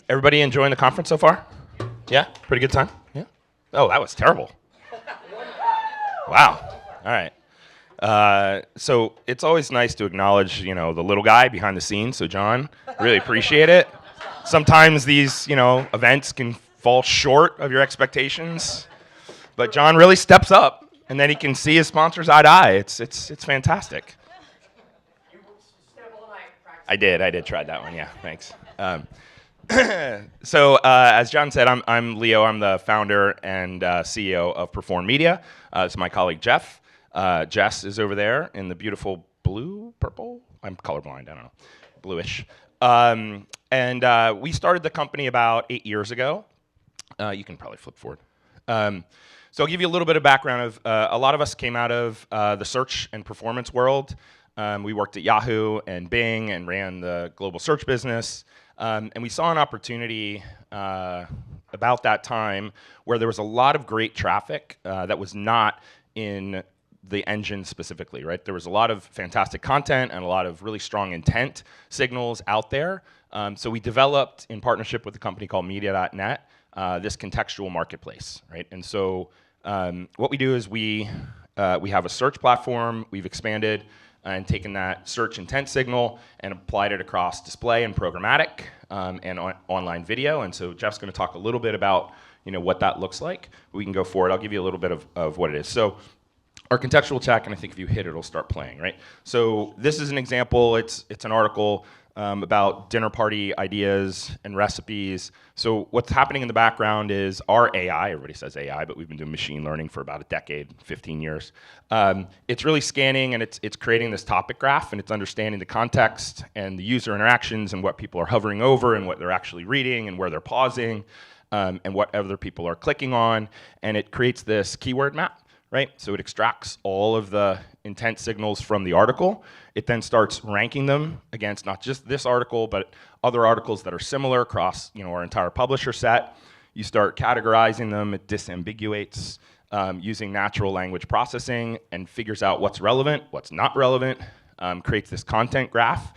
Everybody enjoying the conference so far? Yeah? Pretty good time? Yeah? Oh, that was terrible. Wow. All right. So it's always nice to acknowledge, the little guy behind the scenes. So John, really appreciate it. Sometimes these, events can fall short of your expectations, but John really steps up, and then he can see his sponsors eye to eye. It's fantastic. I did try that one. Yeah, thanks. So as John said, I'm Leo. I'm the founder and CEO of Perform Media. It's my colleague Jeff. Jess is over there in the beautiful purple. I'm colorblind. I don't know, bluish. And we started the company about 8 years ago. You can probably flip forward. So I'll give you a little bit of background of a lot of us came out of the search and performance world. We worked at Yahoo and Bing and ran the global search business. And we saw an opportunity about that time where there was a lot of great traffic that was not in the engine specifically, right? There was a lot of fantastic content and a lot of really strong intent signals out there. So we developed, in partnership with a company called Media.net, this contextual marketplace, right? And so what we do is we have a search platform. We've expanded and taken that search intent signal and applied it across display and programmatic and online video. And so Jeff's going to talk a little bit about what that looks like. We can go forward. I'll give you a little bit of what it is. So our contextual check, and I think if you hit it, it'll start playing, right? So this is an example. It's an article about dinner party ideas and recipes. So what's happening in the background is our AI, everybody says AI, but we've been doing machine learning for about a decade, 15 years. It's really scanning and it's creating this topic graph, and it's understanding the context and the user interactions and what people are hovering over and what they're actually reading and where they're pausing and what other people are clicking on. And it creates this keyword map, right? So it extracts all of the intent signals from the article. It then starts ranking them against not just this article, but other articles that are similar across our entire publisher set. You start categorizing them. It disambiguates using natural language processing and figures out what's relevant, what's not relevant, creates this content graph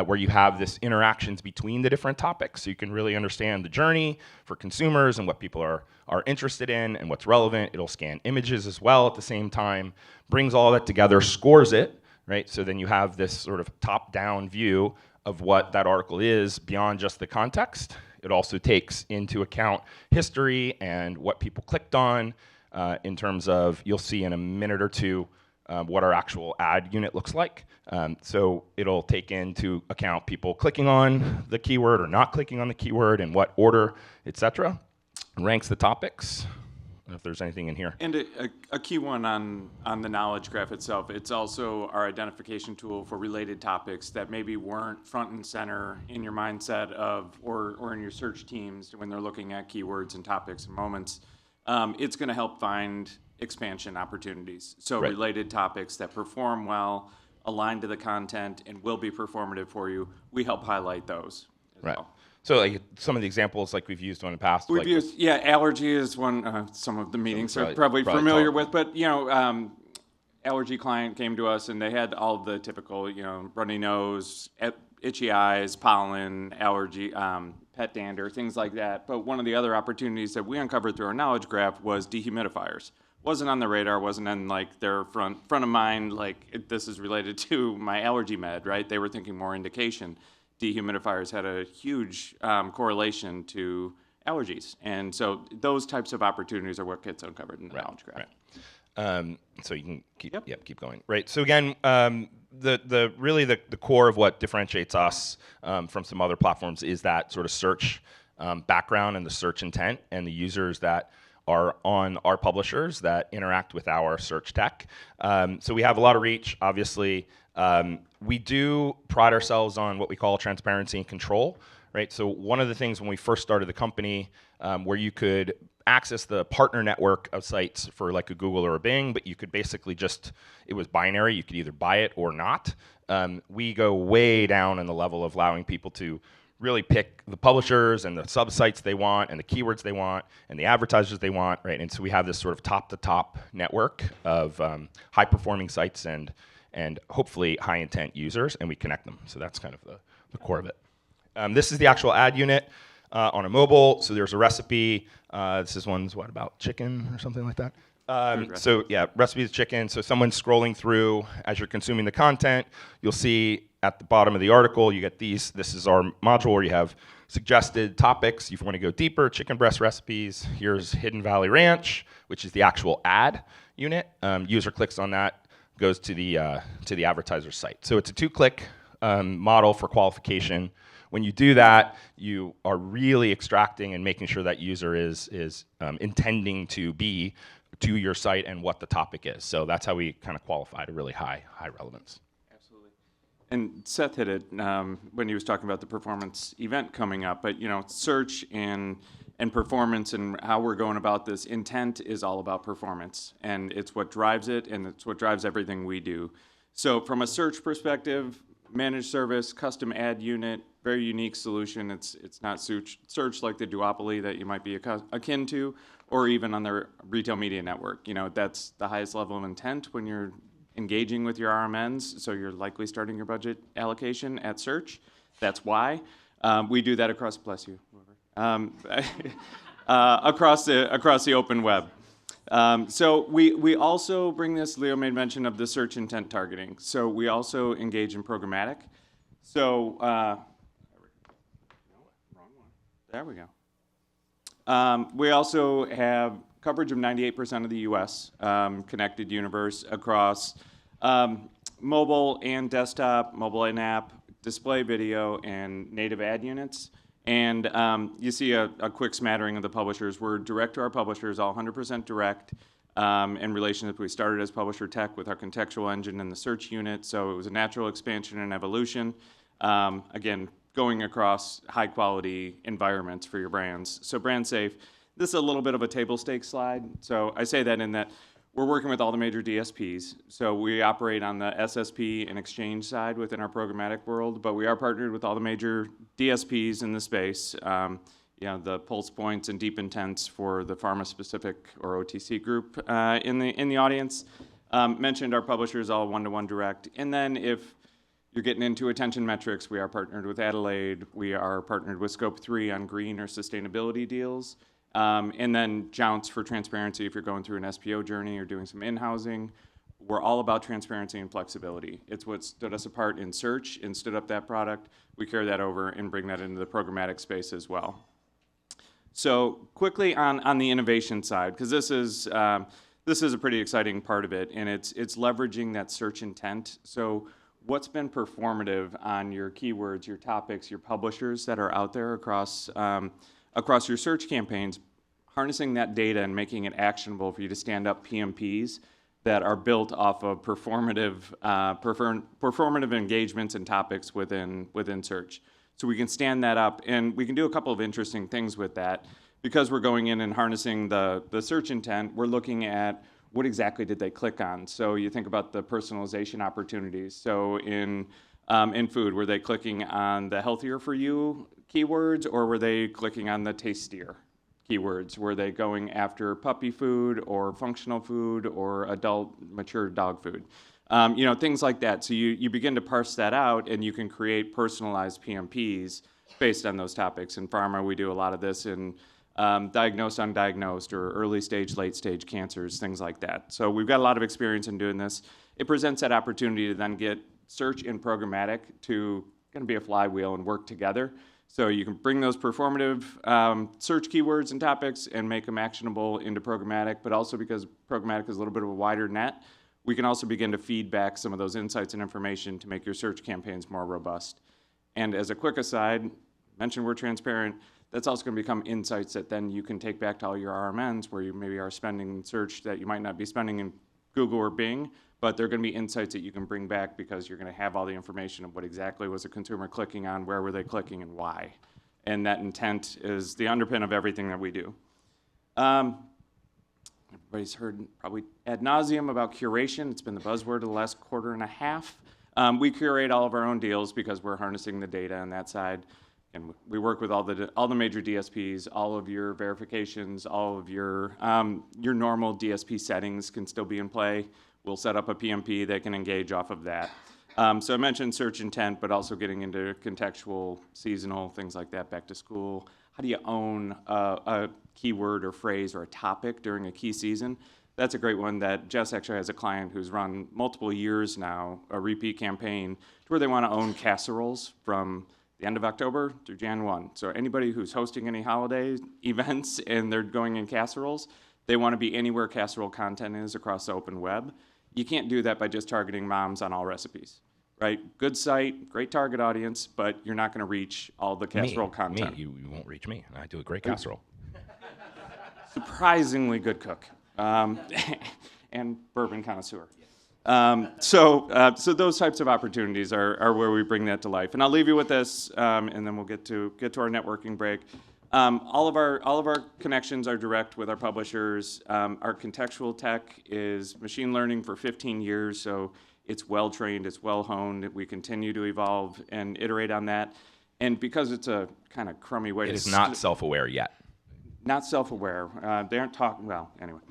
where you have this interactions between the different topics, so you can really understand the journey for consumers and what people are interested in and what's relevant. It'll scan images as well at the same time, brings all that together, scores it, right? So then you have this sort of top-down view of what that article is beyond just the context. It also takes into account history and what people clicked on in terms of, you'll see in a minute or two, what our actual ad unit looks like. So it'll take into account people clicking on the keyword or not clicking on the keyword, in what order, etc. Ranks the topics. I don't know if there's anything in here. And a key one on the knowledge graph itself, it's also our identification tool for related topics that maybe weren't front and center in your mindset or in your search teams when they're looking at keywords and topics and moments. It's going to help find expansion opportunities. So right. Related topics that perform well, align to the content, and will be performative for you, we help highlight those as right. well. So like some of the examples like we've used in the past. We've used, allergy is one some of the meetings are probably familiar with, but allergy client came to us and they had all the typical, runny nose, itchy eyes, pollen, allergy, pet dander, things like that. But one of the other opportunities that we uncovered through our knowledge graph was dehumidifiers. Wasn't on the radar, wasn't in like their front of mind, like this is related to my allergy med, right? They were thinking more indication. Dehumidifiers had a huge correlation to allergies. And so those types of opportunities are what gets uncovered in the knowledge graph. Right. So you can keep going. Right. So again, the core of what differentiates us from some other platforms is that sort of search background and the search intent and the users that are on our publishers that interact with our search tech. So we have a lot of reach, obviously. We do pride ourselves on what we call transparency and control, right? So one of the things when we first started the company where you could access the partner network of sites for like a Google or a Bing, but you could basically it was binary, you could either buy it or not. We go way down in the level of allowing people to really pick the publishers and the sub-sites they want and the keywords they want and the advertisers they want, right? And so we have this sort of top-to-top network of high-performing sites and hopefully high-intent users, and we connect them. So that's kind of the core of it. This is the actual ad unit. on a mobile. So there's a recipe. This one's what, about chicken or something like that? So yeah, recipe is chicken. So someone's scrolling through as you're consuming the content. You'll see at the bottom of the article, you get these. This is our module where you have suggested topics. If you want to go deeper, chicken breast recipes. Here's Hidden Valley Ranch, which is the actual ad unit. User clicks on that, goes to the advertiser's site. So it's a 2-click model for qualification. When you do that, you are really extracting and making sure that user is intending to be to your site and what the topic is. So that's how we kind of qualify to really high relevance. Absolutely. And Seth hit it when he was talking about the performance event coming up. But search and performance and how we're going about this, intent is all about performance, and it's what drives it, and it's what drives everything we do. So from a search perspective, managed service, custom ad unit, very unique solution. It's not search like the duopoly that you might be akin to, or even on the retail media network. That's the highest level of intent when you're engaging with your RMNs, so you're likely starting your budget allocation at search. That's why. We do that across, bless you, across the open web. So we also bring this, Leo made mention of the search intent targeting. So we also engage in programmatic. So, there we go. We also have coverage of 98% of the US connected universe across mobile and desktop, mobile and app, display video, and native ad units. And you see a quick smattering of the publishers. We're direct to our publishers, all 100% direct in relationship. We started as publisher tech with our contextual engine and the search unit, so it was a natural expansion and evolution. Again, going across high quality environments for your brands. So brand safe. This is a little bit of a table stakes slide. So I say that in that we're working with all the major DSPs. So we operate on the SSP and exchange side within our programmatic world, but we are partnered with all the major DSPs in the space. The Pulse Points and Deep Intents for the pharma specific or OTC group in the audience. Mentioned our publishers all one-to-one direct. And then if you're getting into attention metrics, we are partnered with Adelaide. We are partnered with Scope 3 on green or sustainability deals. And then Jounce for transparency if you're going through an SPO journey or doing some in-housing. We're all about transparency and flexibility. It's what stood us apart in search and stood up that product. We carry that over and bring that into the programmatic space as well. So quickly on the innovation side, because this is a pretty exciting part of it, and it's leveraging that search intent. So what's been performative on your keywords, your topics, your publishers that are out there across your search campaigns, harnessing that data and making it actionable for you to stand up PMPs that are built off of performative engagements and topics within search. So we can stand that up, and we can do a couple of interesting things with that. Because we're going in and harnessing the search intent, we're looking at what exactly did they click on. So you think about the personalization opportunities. So in food, were they clicking on the healthier for you keywords, or were they clicking on the tastier keywords? Were they going after puppy food or functional food or adult mature dog food? Things like that. So you begin to parse that out, and you can create personalized PMPs based on those topics. In pharma, we do a lot of this in diagnosed, undiagnosed, or early stage, late stage cancers, things like that. So we've got a lot of experience in doing this. It presents that opportunity to then get search and programmatic to kind of be a flywheel and work together. So you can bring those performative search keywords and topics and make them actionable into programmatic, but also because programmatic is a little bit of a wider net, we can also begin to feed back some of those insights and information to make your search campaigns more robust. And as a quick aside, mention we're transparent, that's also going to become insights that then you can take back to all your RMNs where you maybe are spending search that you might not be spending in Google or Bing, but they're going to be insights that you can bring back because you're going to have all the information of what exactly was a consumer clicking on, where were they clicking, and why. And that intent is the underpin of everything that we do. Everybody's heard probably ad nauseum about curation. It's been the buzzword of the last quarter and a half. We curate all of our own deals because we're harnessing the data on that side. And we work with all the major DSPs, all of your verifications, all of your normal DSP settings can still be in play. We'll set up a PMP that can engage off of that. So I mentioned search intent, but also getting into contextual, seasonal, things like that, back to school, how do you own a keyword or phrase or a topic during a key season? That's a great one that Jess actually has a client who's run multiple years now, a repeat campaign, to where they want to own casseroles from the end of October through Jan 1. So anybody who's hosting any holiday events and they're going in casseroles, they want to be anywhere casserole content is across the open web. You can't do that by just targeting moms on all recipes, right? Good site, great target audience, but you're not going to reach all the casserole content. You won't reach me. I do a great casserole. Surprisingly good cook. And bourbon connoisseur. So those types of opportunities are where we bring that to life. And I'll leave you with this, and then we'll get to our networking break. All of our connections are direct with our publishers. Our contextual tech is machine learning for 15 years, so it's well trained, it's well honed. We continue to evolve and iterate on that. And because it's a kind of crummy way It is not self-aware yet. Not self-aware. They aren't talking. Well, anyway.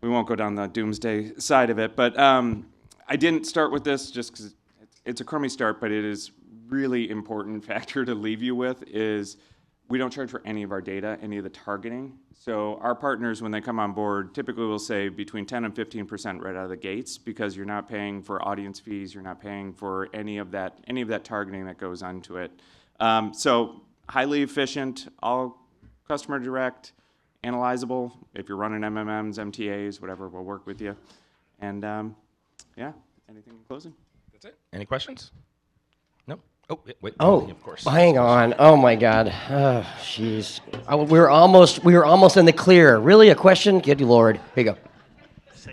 We won't go down the doomsday side of it, but I didn't start with this just because it's a crummy start, but it is really important factor to leave you with is we don't charge for any of our data, any of the targeting. So our partners, when they come on board, typically will save between 10 and 15% right out of the gates because you're not paying for audience fees, you're not paying for any of that targeting that goes onto it. So highly efficient, all customer direct, analyzable. If you're running MMMs, MTAs, whatever, we'll work with you. And yeah, anything in closing? That's it. Any questions? No? Oh, wait. Oh, of course. hang on. Oh my God. Oh, jeez. We were almost in the clear. Really, a question? Good Lord. Here you go.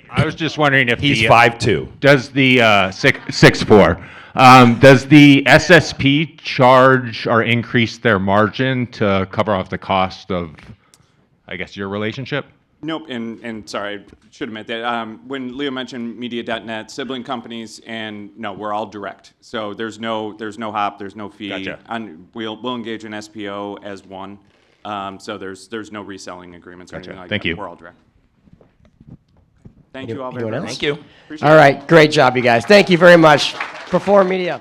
I was just wondering if He's 5'2". Does the 6'4". Does the SSP charge or increase their margin to cover off the cost of, I guess, your relationship? Nope, and sorry, I should have meant that. When Leo mentioned media.net, sibling companies, and no, we're all direct. So there's no hop, there's no fee. Gotcha. We'll engage an SPO as one. So there's no reselling agreements or Gotcha. anything like Thank that. you. We're all direct. Thank you all very Anyone much. else? Thank you. Appreciate All it. right. Great job, you guys. Thank you very much. Perform Media.